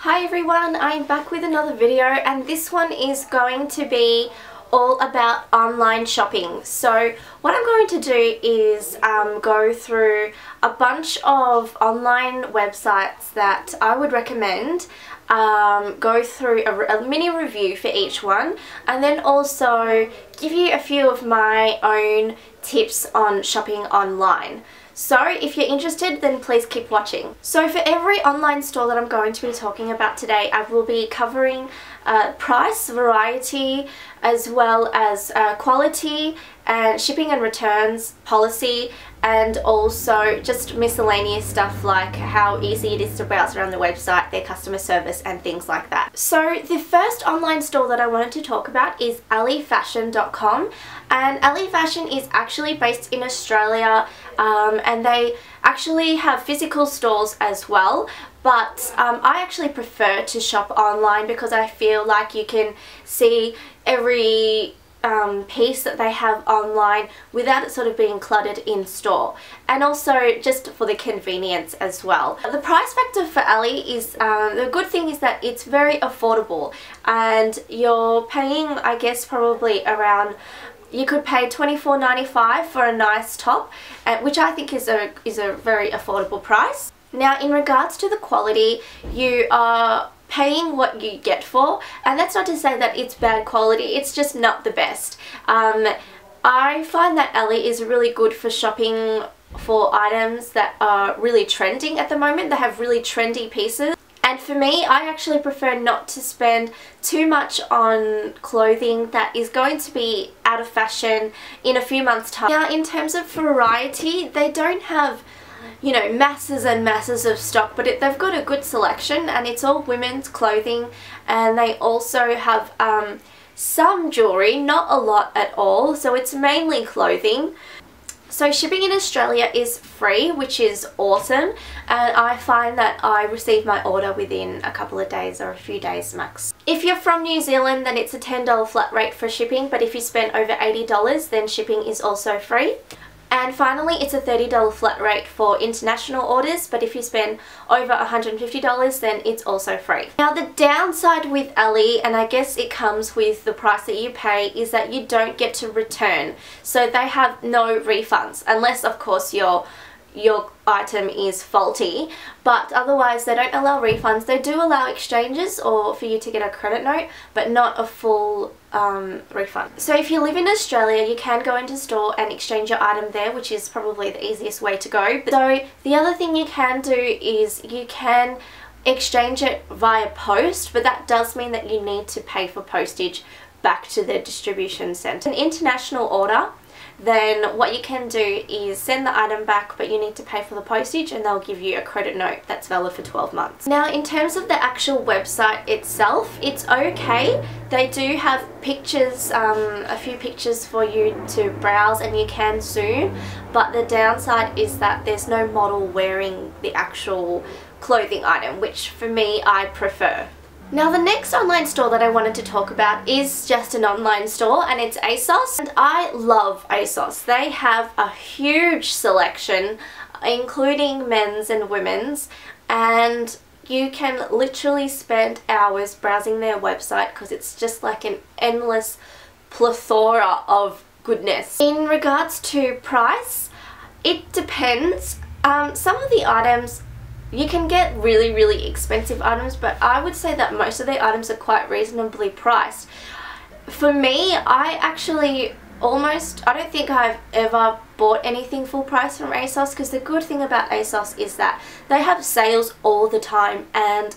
Hi everyone, I'm back with another video and this one is going to be all about online shopping. So what I'm going to do is go through a bunch of online websites that I would recommend, go through a mini review for each one, and then also give you a few of my own tips on shopping online. So if you're interested, then please keep watching. So for every online store that I'm going to be talking about today, I will be covering price, variety, as well as quality and shipping and returns policy, and also just miscellaneous stuff like how easy it is to browse around the website, their customer service and things like that. So the first online store that I wanted to talk about is Allyfashion.com, and Allyfashion is actually based in Australia, and they actually have physical stores as well. But I actually prefer to shop online because I feel like you can see every piece that they have online without it sort of being cluttered in store, and also just for the convenience as well. The price factor for Alli is, the good thing is that it's very affordable, and you're paying, I guess, probably around, you could pay $24.95 for a nice top, which I think is a very affordable price. Now in regards to the quality, you are paying what you get for, and that's not to say that it's bad quality, it's just not the best. I find that Alli is really good for shopping for items that are really trending at the moment. They have really trendy pieces. And for me, I actually prefer not to spend too much on clothing that is going to be out of fashion in a few months' time. Now in terms of variety, they don't have, you know, masses and masses of stock, but they've got a good selection, and it's all women's clothing, and they also have some jewellery, not a lot at all, so it's mainly clothing. So shipping in Australia is free, which is awesome, and I find that I receive my order within a couple of days or a few days max. If you're from New Zealand, then it's a $10 flat rate for shipping, but if you spend over $80, then shipping is also free. And finally, it's a $30 flat rate for international orders, but if you spend over $150, then it's also free. Now the downside with Alli, and I guess it comes with the price that you pay, is that you don't get to return. So they have no refunds, unless of course your item is faulty, but otherwise they don't allow refunds. They do allow exchanges or for you to get a credit note, but not a full refund. So if you live in Australia, you can go into store and exchange your item there, which is probably the easiest way to go. So the other thing you can do is you can exchange it via post, but that does mean that you need to pay for postage back to the distribution centre. An international order, then what you can do is send the item back, but you need to pay for the postage, and they'll give you a credit note that's valid for 12 months. Now in terms of the actual website itself, it's okay. They do have pictures, a few pictures for you to browse, and you can zoom, but the downside is that there's no model wearing the actual clothing item, which for me I prefer. Now the next online store that I wanted to talk about is just an online store, and it's ASOS, and I love ASOS. They have a huge selection, including men's and women's, and you can literally spend hours browsing their website because it's just like an endless plethora of goodness. In regards to price, it depends. Some of the items, you can get really expensive items, but I would say that most of the items are quite reasonably priced. For me, I don't think I've ever bought anything full price from ASOS, because the good thing about ASOS is that they have sales all the time, and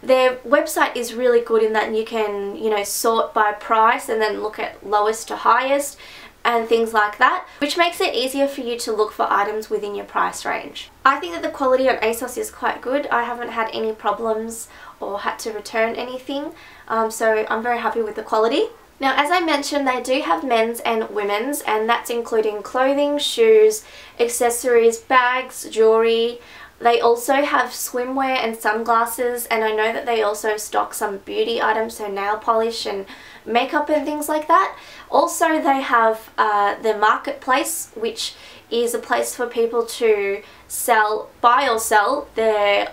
their website is really good in that you can, you know, sort by price and then look at lowest to highest and things like that, which makes it easier for you to look for items within your price range. I think that the quality on ASOS is quite good. I haven't had any problems or had to return anything, so I'm very happy with the quality. Now as I mentioned, they do have men's and women's, and that's including clothing, shoes, accessories, bags, jewellery. They also have swimwear and sunglasses, and I know that they also stock some beauty items, so nail polish and makeup and things like that. Also they have the marketplace, which is a place for people to buy or sell their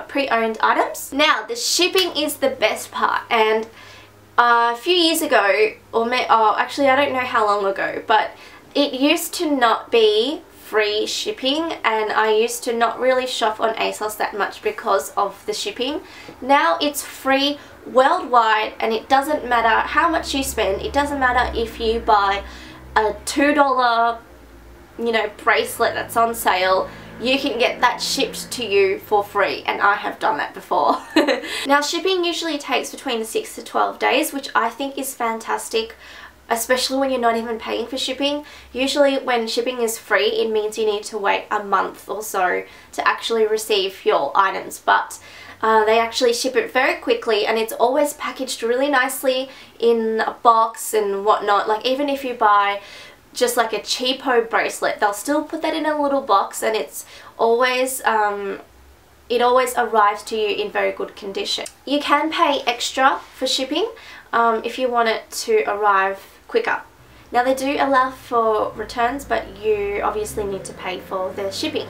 pre-owned items. Now, the shipping is the best part, and a few years ago, actually I don't know how long ago, but it used to not be free shipping, and I used to not really shop on ASOS that much because of the shipping. Now it's free worldwide, and it doesn't matter how much you spend. It doesn't matter if you buy a $2 bracelet that's on sale, you can get that shipped to you for free, and I have done that before. Now, shipping usually takes between 6 to 12 days, which I think is fantastic, especially when you're not even paying for shipping. Usually when shipping is free, it means you need to wait a month or so to actually receive your items, but they actually ship it very quickly, and it's always packaged really nicely in a box and whatnot. Like, even if you buy just like a cheapo bracelet, they'll still put that in a little box, and it's always it always arrives to you in very good condition. You can pay extra for shipping if you want it to arrive quicker. Now, they do allow for returns, but you obviously need to pay for the shipping.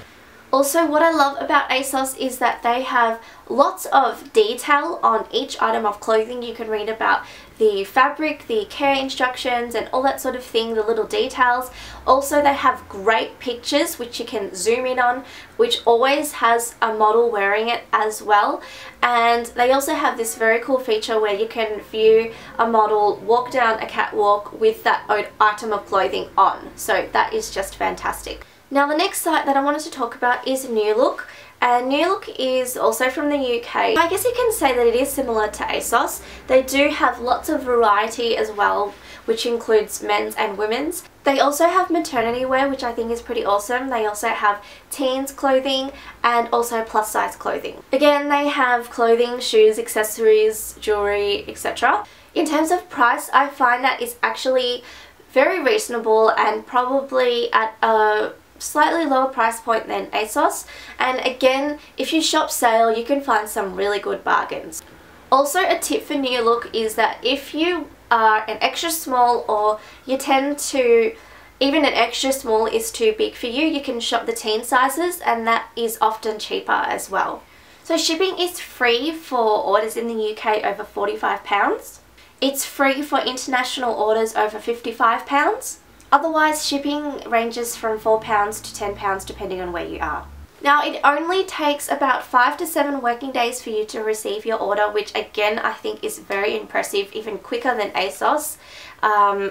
Also, what I love about ASOS is that they have lots of detail on each item of clothing. You can read about the fabric, the care instructions, and all that sort of thing, the little details. Also, they have great pictures which you can zoom in on, which always has a model wearing it as well. And they also have this very cool feature where you can view a model walk down a catwalk with that item of clothing on. So that is just fantastic. Now, the next site that I wanted to talk about is Newlook, and Newlook is also from the UK. I guess you can say that it is similar to ASOS. They do have lots of variety as well, which includes men's and women's. They also have maternity wear, which I think is pretty awesome. They also have teens clothing and also plus size clothing. Again, they have clothing, shoes, accessories, jewelry, etc. In terms of price, I find that it's actually very reasonable and probably at a slightly lower price point than ASOS. And again, if you shop sale, you can find some really good bargains. Also, a tip for Newlook is that if you are an extra small, or you tend to, even an extra small is too big for you, you can shop the teen sizes, and that is often cheaper as well. So shipping is free for orders in the UK over £45. It's free for international orders over £55. Otherwise, shipping ranges from £4 to £10 depending on where you are. Now, it only takes about 5 to 7 working days for you to receive your order, which again I think is very impressive, even quicker than ASOS.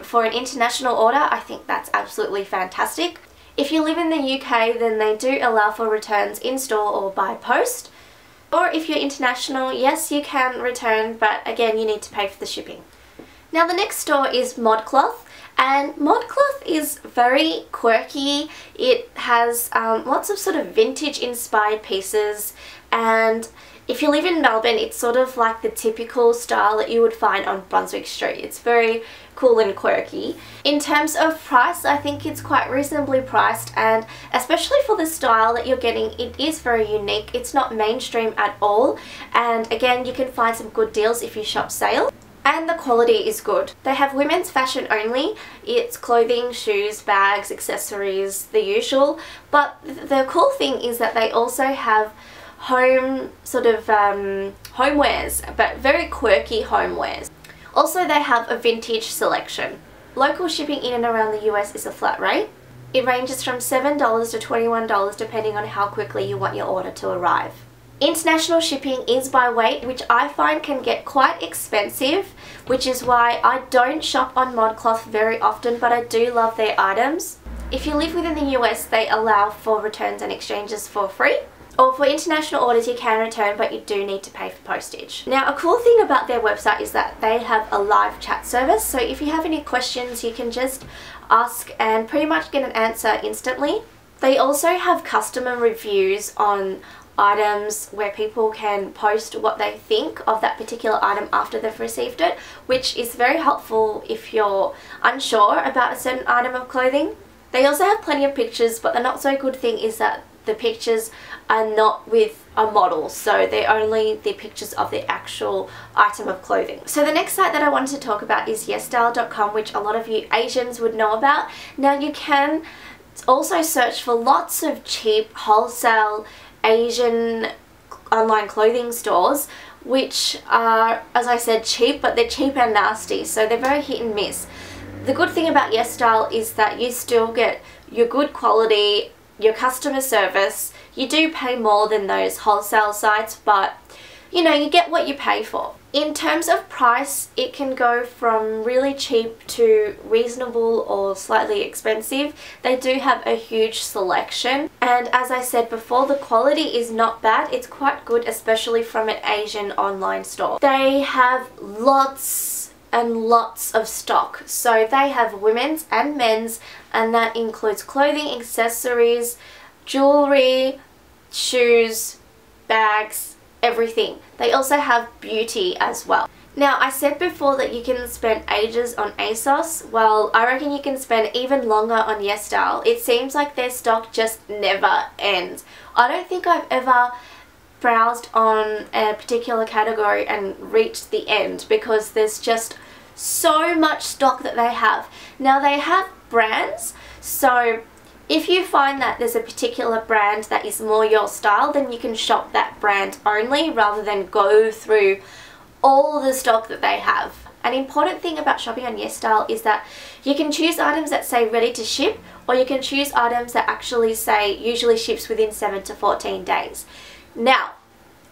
For an international order, I think that's absolutely fantastic. If you live in the UK, then they do allow for returns in store or by post. Or if you're international, yes, you can return, but again, you need to pay for the shipping. Now, the next store is Modcloth. And Modcloth is very quirky. It has lots of sort of vintage inspired pieces, and if you live in Melbourne, it's sort of like the typical style that you would find on Brunswick Street. It's very cool and quirky. In terms of price, I think it's quite reasonably priced, and especially for the style that you're getting, it is very unique. It's not mainstream at all, and again, you can find some good deals if you shop sale. And the quality is good. They have women's fashion only. It's clothing, shoes, bags, accessories, the usual. But the cool thing is that they also have home sort of homewares, but very quirky homewares. Also, they have a vintage selection. Local shipping in and around the US is a flat rate. It ranges from $7 to $21 depending on how quickly you want your order to arrive. International shipping is by weight, which I find can get quite expensive, which is why I don't shop on Modcloth very often, but I do love their items. If you live within the US, they allow for returns and exchanges for free. Or for international orders, you can return, but you do need to pay for postage. Now, a cool thing about their website is that they have a live chat service, so if you have any questions, you can just ask and pretty much get an answer instantly. They also have customer reviews on items where people can post what they think of that particular item after they've received it, which is very helpful if you're unsure about a certain item of clothing. They also have plenty of pictures, but the not so good thing is that the pictures are not with a model, so they're only the pictures of the actual item of clothing. So the next site that I wanted to talk about is Yesstyle.com, which a lot of you Asians would know about. Now, you can also search for lots of cheap wholesale Asian online clothing stores, which are, as I said, cheap, but they're cheap and nasty, so they're very hit and miss. The good thing about Yesstyle is that you still get your good quality, your customer service. You do pay more than those wholesale sites, but you know, you get what you pay for. In terms of price, it can go from really cheap to reasonable or slightly expensive. They do have a huge selection, and as I said before, the quality is not bad. It's quite good, especially from an Asian online store. They have lots and lots of stock. So they have women's and men's, and that includes clothing, accessories, jewelry, shoes, bags, everything. They also have beauty as well. Now, I said before that you can spend ages on ASOS. Well, I reckon you can spend even longer on Yesstyle. It seems like their stock just never ends. I don't think I've ever browsed on a particular category and reached the end, because there's just so much stock that they have. Now, they have brands, so if you find that there's a particular brand that is more your style, then you can shop that brand only rather than go through all the stock that they have. An important thing about shopping on Yesstyle is that you can choose items that say ready to ship, or you can choose items that actually say usually ships within 7 to 14 days. Now,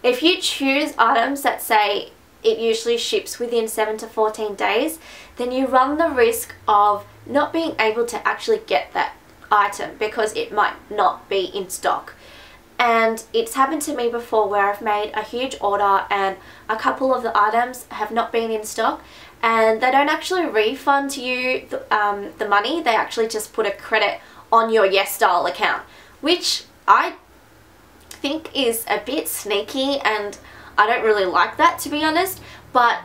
if you choose items that say it usually ships within 7 to 14 days, then you run the risk of not being able to actually get that item because it might not be in stock. And it's happened to me before where I've made a huge order and a couple of the items have not been in stock, and they don't actually refund you the money. They actually just put a credit on your Yesstyle account, which I think is a bit sneaky, and I don't really like that, to be honest. But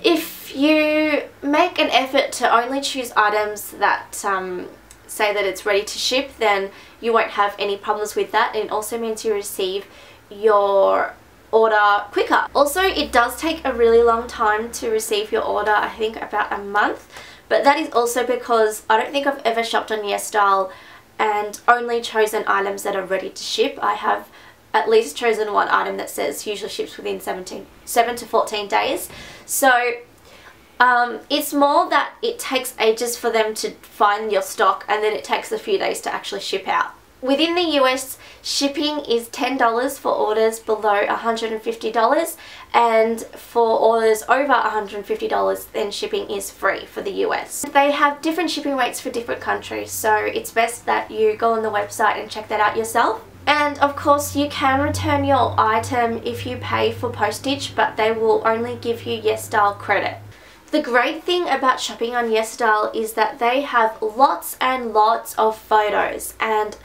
if you make an effort to only choose items that say that it's ready to ship, then you won't have any problems with that, and it also means you receive your order quicker. Also, it does take a really long time to receive your order, I think about a month, but that is also because I don't think I've ever shopped on Yesstyle and only chosen items that are ready to ship. I have at least chosen one item that says usually ships within 7 to 14 days. So it's more that it takes ages for them to find your stock, and then it takes a few days to actually ship out. Within the US, shipping is $10 for orders below $150, and for orders over $150, then shipping is free for the US. They have different shipping rates for different countries, so it's best that you go on the website and check that out yourself. And of course, you can return your item if you pay for postage, but they will only give you Yesstyle credit. The great thing about shopping on Yesstyle is that they have lots and lots of photos, and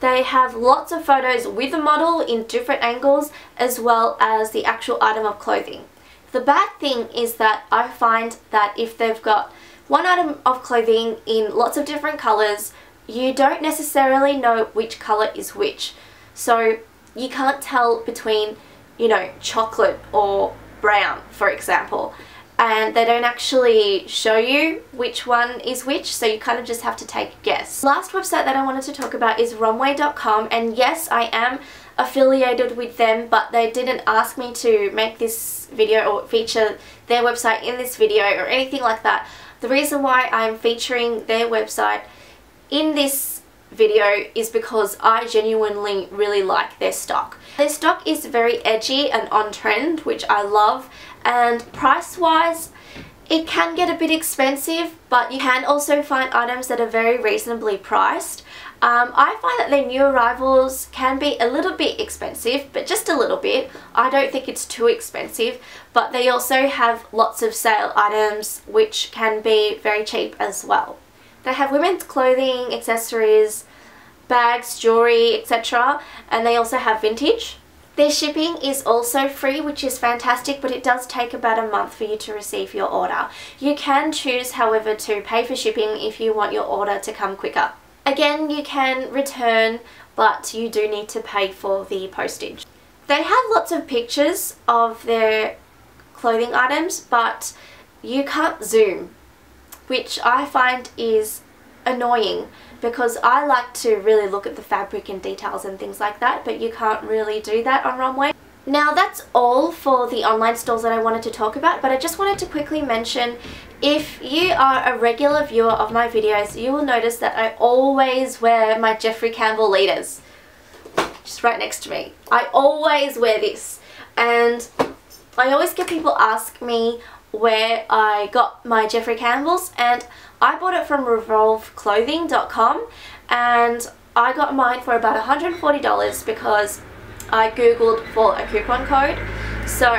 they have lots of photos with the model in different angles, as well as the actual item of clothing. The bad thing is that I find that if they've got one item of clothing in lots of different colours, you don't necessarily know which colour is which. So you can't tell between, you know, chocolate or brown, for example. And they don't actually show you which one is which, so you kind of just have to take a guess. Last website that I wanted to talk about is runway.com, and yes, I am affiliated with them, but they didn't ask me to make this video or feature their website in this video or anything like that. The reason why I'm featuring their website in this video is because I genuinely really like their stock. Their stock is very edgy and on trend, which I love, and price wise it can get a bit expensive, but you can also find items that are very reasonably priced. I find that their new arrivals can be a little bit expensive, but just a little bit. I don't think it's too expensive, but they also have lots of sale items which can be very cheap as well. They have women's clothing, accessories, bags, jewelry, etc. and they also have vintage. Their shipping is also free, which is fantastic, but it does take about a month for you to receive your order. You can choose, however, to pay for shipping if you want your order to come quicker. Again, you can return, but you do need to pay for the postage. They have lots of pictures of their clothing items, but you can't zoom, which I find is annoying because I like to really look at the fabric and details and things like that, but you can't really do that on Romwe. Now that's all for the online stores that I wanted to talk about, but I just wanted to quickly mention, if you are a regular viewer of my videos, you will notice that I always wear my Jeffrey Campbell leaders, just right next to me. I always wear this, and I always get people ask me where I got my Jeffrey Campbells, and I bought it from revolveclothing.com, and I got mine for about $140 because I googled for a coupon code. So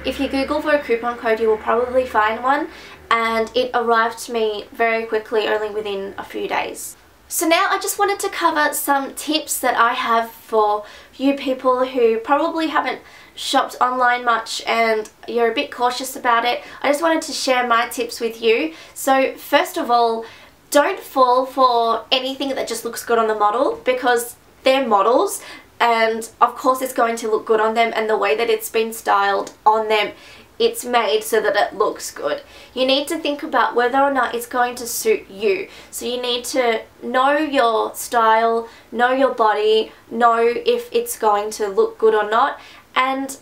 if you Google for a coupon code, you will probably find one, and it arrived to me very quickly, only within a few days. So now I just wanted to cover some tips that I have for you people who probably haven't shopped online much and you're a bit cautious about it. I just wanted to share my tips with you. So first of all, don't fall for anything that just looks good on the model, because they're models and of course it's going to look good on them, and the way that it's been styled on them, it's made so that it looks good. You need to think about whether or not it's going to suit you. So you need to know your style, know your body, know if it's going to look good or not. And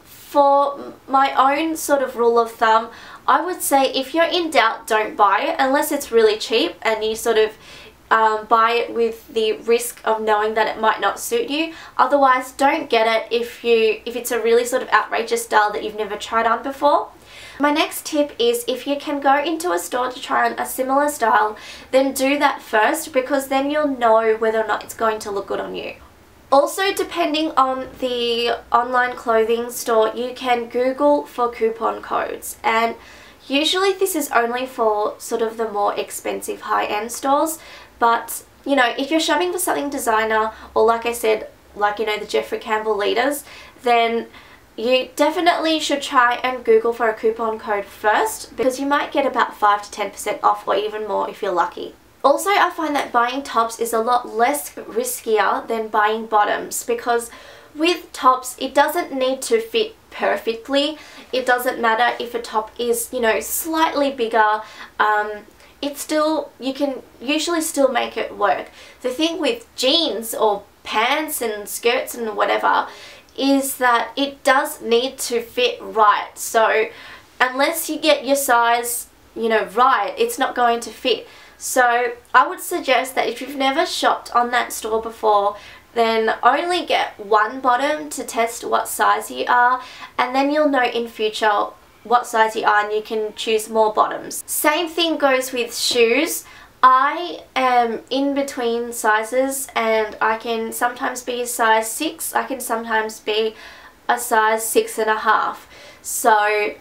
for my own sort of rule of thumb, I would say if you're in doubt, don't buy it unless it's really cheap and you sort of buy it with the risk of knowing that it might not suit you. Otherwise, don't get it if it's a really sort of outrageous style that you've never tried on before. My next tip is, if you can go into a store to try on a similar style, then do that first, because then you'll know whether or not it's going to look good on you. Also, depending on the online clothing store, you can Google for coupon codes, and usually this is only for sort of the more expensive high-end stores. But, you know, if you're shopping for something designer, or like I said, like, you know, the Jeffrey Campbell leaders, then you definitely should try and Google for a coupon code first, because you might get about 5 to 10% off, or even more if you're lucky. Also, I find that buying tops is a lot less riskier than buying bottoms, because with tops, it doesn't need to fit perfectly. It doesn't matter if a top is, you know, slightly bigger. You can usually still make it work. The thing with jeans or pants and skirts and whatever is that it does need to fit right. So unless you get your size, you know, right, it's not going to fit. So I would suggest that if you've never shopped on that store before, then only get one bottom to test what size you are, and then you'll know in future what size you are and you can choose more bottoms. Same thing goes with shoes. I am in between sizes, and I can sometimes be a size 6, I can sometimes be a size 6.5. So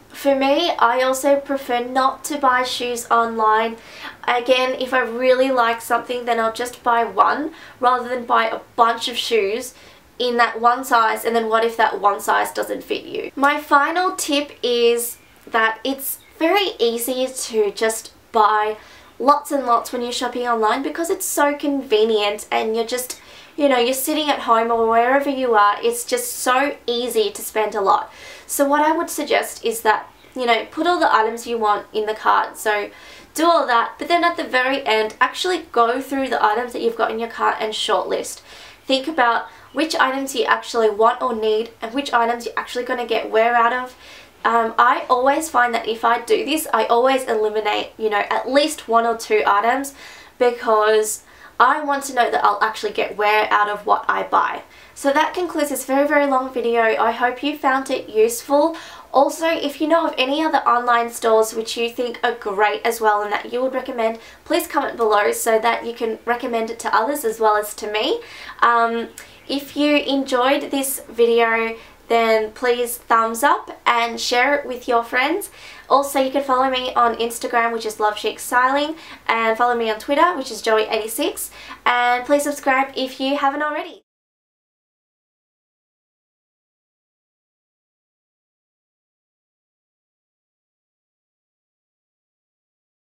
for me, I also prefer not to buy shoes online. Again, if I really like something, then I'll just buy one rather than buy a bunch of shoes in that one size, and then what if that one size doesn't fit you? My final tip is that it's very easy to just buy lots and lots when you're shopping online, because it's so convenient, and you're just, you know, you're sitting at home or wherever you are, it's just so easy to spend a lot. So what I would suggest is that, you know, put all the items you want in the cart. So do all that, but then at the very end, actually go through the items that you've got in your cart and shortlist. Think about which items you actually want or need, and which items you're actually going to get wear out of. I always find that if I do this, I always eliminate, you know, at least 1 or 2 items, because I want to know that I'll actually get wear out of what I buy. So that concludes this very, very long video. I hope you found it useful. Also, if you know of any other online stores which you think are great as well and that you would recommend, please comment below so that you can recommend it to others as well as to me. If you enjoyed this video, then please thumbs up and share it with your friends. Also, you can follow me on Instagram, which is Love Chic Styling, and follow me on Twitter, which is Joey86, and please subscribe if you haven't already.